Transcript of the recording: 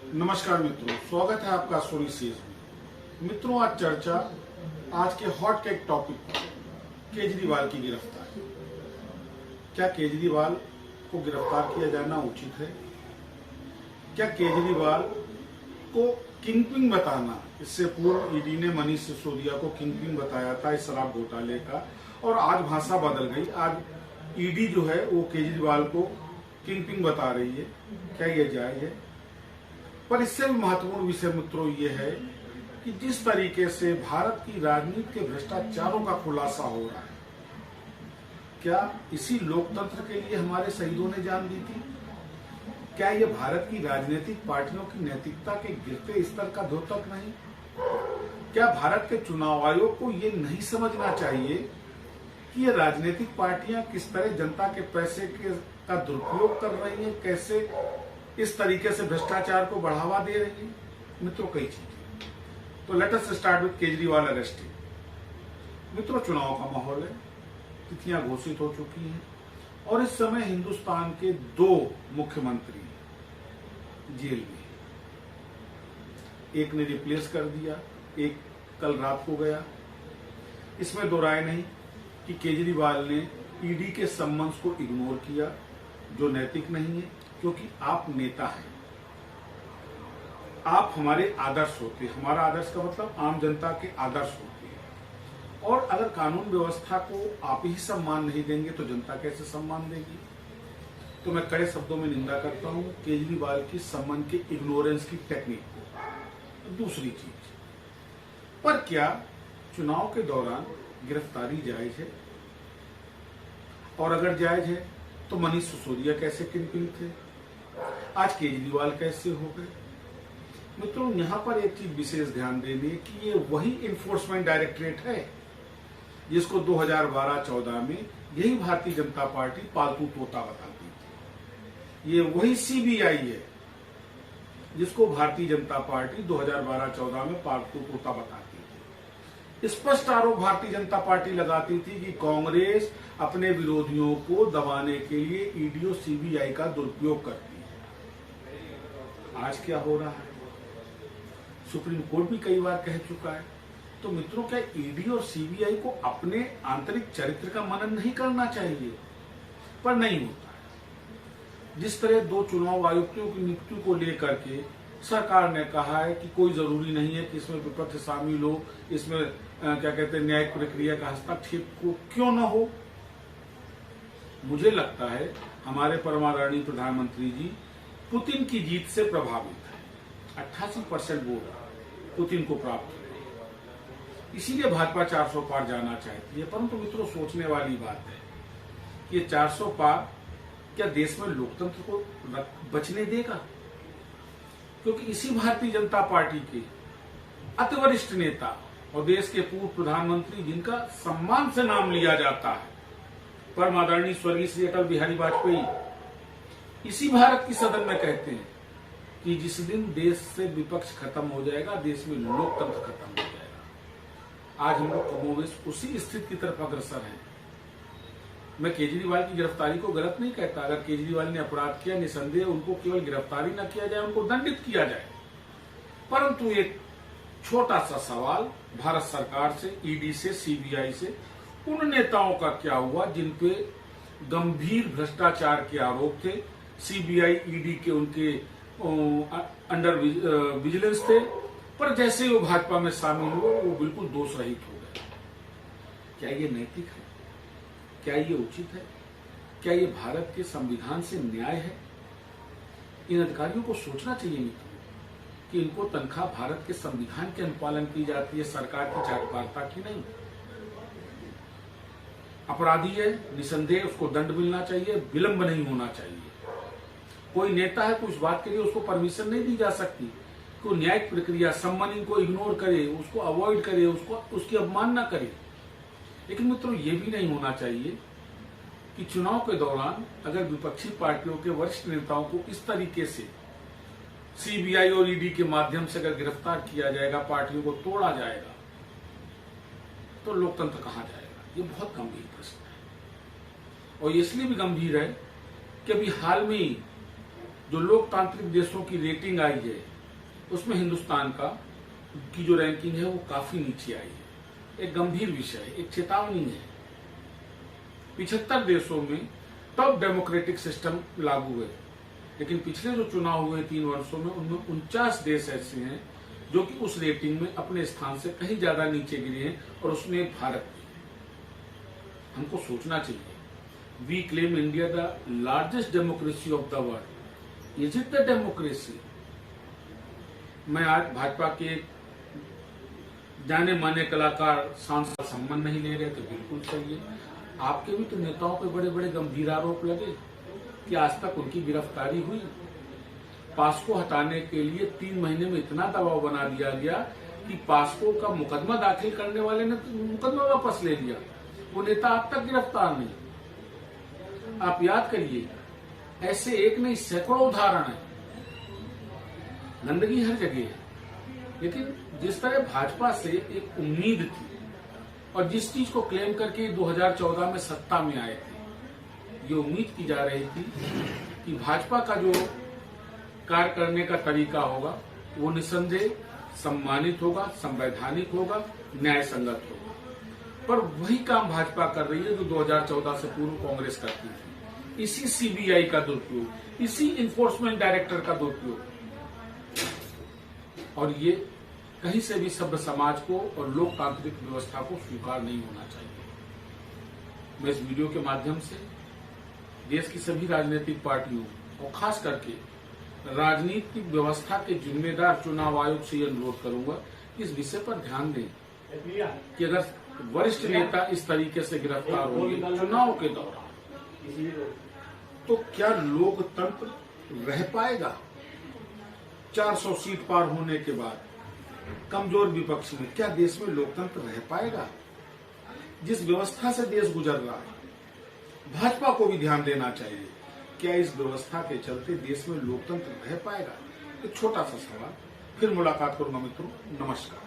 नमस्कार मित्रों, स्वागत है आपका स्टोरी सीरीज में। मित्रों, आज चर्चा आज के हॉट केक टॉपिक पर केजरीवाल की गिरफ्तारी। क्या केजरीवाल को गिरफ्तार किया जाना उचित है? क्या केजरीवाल को किंगपिन बताना, इससे पूर्व ईडी ने मनीष सिसोदिया को किंगपिन बताया था इस शराब घोटाले का, और आज भाषा बदल गई। आज ईडी जो है वो केजरीवाल को किंगपिन बता रही है। क्या यह जायज है? पर इससे भी महत्वपूर्ण विषय मित्रों ये है कि जिस तरीके से भारत की राजनीति के भ्रष्टाचारों का खुलासा हो रहा है, क्या इसी लोकतंत्र के लिए हमारे शहीदों ने जान दी थी? क्या ये भारत की राजनीतिक पार्टियों की नैतिकता के गिरते स्तर का द्योतक नहीं? क्या भारत के चुनाव आयोग को ये नहीं समझना चाहिए कि ये राजनीतिक पार्टियां किस तरह जनता के पैसे का दुरुपयोग कर रही हैं, कैसे इस तरीके से भ्रष्टाचार को बढ़ावा दे रही है? मित्रों, कई चीजें। तो let us start with Kejriwal arresting. मित्रों, चुनाव का माहौल है, तिथियां घोषित हो चुकी हैं और इस समय हिंदुस्तान के 2 मुख्यमंत्री जेल में। एक ने रिप्लेस कर दिया, एक कल रात को गया। इसमें दो राय नहीं कि केजरीवाल ने ईडी के सम्मन्स को इग्नोर किया, जो नैतिक नहीं है, क्योंकि आप नेता हैं, आप हमारे आदर्श होते हैं। हमारा आदर्श का मतलब आम जनता के आदर्श होते हैं, और अगर कानून व्यवस्था को आप ही सम्मान नहीं देंगे तो जनता कैसे सम्मान देगी? तो मैं कड़े शब्दों में निंदा करता हूं केजरीवाल की सम्मान के इग्नोरेंस की टेक्निक को। दूसरी चीज, पर क्या चुनाव के दौरान गिरफ्तारी जायज है? और अगर जायज है तो मनीष सिसोदिया कैसे किंगपिन थे? आज केजरीवाल कैसे हो गए? मित्रों, यहां पर एक चीज विशेष ध्यान देनी है कि ये वही इन्फोर्समेंट डायरेक्टरेट है जिसको 2012-14 में यही भारतीय जनता पार्टी पालतू तोता बताती थी। ये वही सीबीआई है जिसको भारतीय जनता पार्टी 2012-14 में पालतू तोता बताती थी। स्पष्ट आरोप भारतीय जनता पार्टी लगाती थी कि कांग्रेस अपने विरोधियों को दबाने के लिए ईडी और सीबीआई का दुरुपयोग करती है। आज क्या हो रहा है? सुप्रीम कोर्ट भी कई बार कह चुका है। तो मित्रों, क्या ईडी और सीबीआई को अपने आंतरिक चरित्र का मनन नहीं करना चाहिए? पर नहीं होता है। जिस तरह 2 चुनाव आयुक्तों की नियुक्ति को लेकर के सरकार ने कहा है कि कोई जरूरी नहीं है कि इसमें विपक्ष शामिल हो, इसमें क्या कहते हैं न्यायिक प्रक्रिया का हस्तक्षेप को क्यों न हो। मुझे लगता है हमारे परमादरणीय प्रधानमंत्री जी पुतिन की जीत से प्रभावित है। 88% वोट पुतिन को प्राप्त हुए, इसीलिए भाजपा 400 पार जाना चाहती है। परंतु मित्रों, सोचने वाली बात है कि 400 पार क्या देश में लोकतंत्र को बचने देगा? क्योंकि इसी भारतीय जनता पार्टी के अति वरिष्ठ नेता और देश के पूर्व प्रधानमंत्री, जिनका सम्मान से नाम लिया जाता है, परम आदरणीय स्वर्गीय श्री अटल बिहारी वाजपेयी, इसी भारत की सदन में कहते हैं कि जिस दिन देश से विपक्ष खत्म हो जाएगा, देश में लोकतंत्र खत्म हो जाएगा। आज हम लोग कमोबेश उसी स्थिति की तरफ अग्रसर हैं। मैं केजरीवाल की गिरफ्तारी को गलत नहीं कहता। अगर केजरीवाल ने अपराध किया, निसंदेह उनको केवल गिरफ्तारी न किया जाए, उनको दंडित किया जाए। परंतु एक छोटा सा सवाल भारत सरकार से, ईडी से, सीबीआई से, उन नेताओं का क्या हुआ जिन पे गंभीर भ्रष्टाचार के आरोप थे? सीबीआई, ईडी के उनके अंडर विजिलेंस थे, पर जैसे ही वो भाजपा में शामिल हुए वो बिल्कुल दोष रहित हो गए। क्या ये नैतिक है? क्या ये उचित है? क्या ये भारत के संविधान से न्याय है? इन अधिकारियों को सोचना चाहिए मित्रों कि इनको तनख्वाह भारत के संविधान के अनुपालन की जाती है, सरकार की चाटुकारिता की नहीं। अपराधी है, निसंदेह उसको दंड मिलना चाहिए, विलंब नहीं होना चाहिए। कोई नेता है तो उस बात के लिए उसको परमिशन नहीं दी जा सकती कि न्यायिक प्रक्रिया, सम्मान को इग्नोर करे, उसको अवॉइड करे, उसकी अवमानना करे। लेकिन मित्रों, ये भी नहीं होना चाहिए कि चुनाव के दौरान अगर विपक्षी पार्टियों के वरिष्ठ नेताओं को इस तरीके से सीबीआई और ईडी के माध्यम से अगर गिरफ्तार किया जाएगा, पार्टियों को तोड़ा जाएगा, तो लोकतंत्र कहां जाएगा? ये बहुत गंभीर प्रश्न है। और इसलिए भी गंभीर है कि अभी हाल में जो लोकतांत्रिक देशों की रेटिंग आई है उसमें हिंदुस्तान की जो रैंकिंग है वो काफी नीचे आई है। एक गंभीर विषय है, एक चेतावनी है। 75 देशों में टॉप डेमोक्रेटिक सिस्टम लागू हुए, लेकिन पिछले जो चुनाव हुए 3 वर्षों में, उनमें 49 देश ऐसे हैं जो कि उस रेटिंग में अपने स्थान से कहीं ज्यादा नीचे गिरे हैं, और उसमें एक भारत भी। हमको सोचना चाहिए। We claim India the largest democracy of the world. Is it the democracy? मैं आज भाजपा के जाने माने कलाकार सांसद सम्मान नहीं ले रहे, तो बिल्कुल सही है। आपके भी तो नेताओं पे बड़े बड़े गंभीर आरोप लगे कि आज तक उनकी गिरफ्तारी हुई। पास्को हटाने के लिए 3 महीने में इतना दबाव बना दिया गया कि पास्को का मुकदमा दाखिल करने वाले ने मुकदमा वापस ले लिया। वो नेता अब तक गिरफ्तार नहीं। आप याद करिए, ऐसे एक नहीं सैकड़ों उदाहरण है। गंदगी हर जगह है, लेकिन जिस तरह भाजपा से एक उम्मीद थी और जिस चीज को क्लेम करके 2014 में सत्ता में आए थे, ये उम्मीद की जा रही थी कि भाजपा का जो कार्य करने का तरीका होगा वो निसंदेह सम्मानित होगा, संवैधानिक होगा, न्याय संगत होगा। पर वही काम भाजपा कर रही है जो 2014 से पूर्व कांग्रेस करती थी। इसी सीबीआई का दुरुपयोग, इसी इन्फोर्समेंट डायरेक्टर का दुरुपयोग, और ये कहीं से भी सभ्य समाज को और लोकतांत्रिक व्यवस्था को स्वीकार नहीं होना चाहिए। मैं इस वीडियो के माध्यम से देश की सभी राजनीतिक पार्टियों और खास करके राजनीतिक व्यवस्था के जिम्मेदार चुनाव आयोग से यह अनुरोध करूंगा, इस विषय पर ध्यान दें कि अगर वरिष्ठ नेता इस तरीके से गिरफ्तार होंगे चुनाव के दौरान, तो क्या लोकतंत्र रह पाएगा? 400 सीट पार होने के बाद कमजोर विपक्ष में क्या देश में लोकतंत्र रह पाएगा? जिस व्यवस्था से देश गुजर रहा है, भाजपा को भी ध्यान देना चाहिए। क्या इस व्यवस्था के चलते देश में लोकतंत्र रह पाएगा? एक छोटा सा सवाल। फिर मुलाकात करूंगा मित्रों, नमस्कार।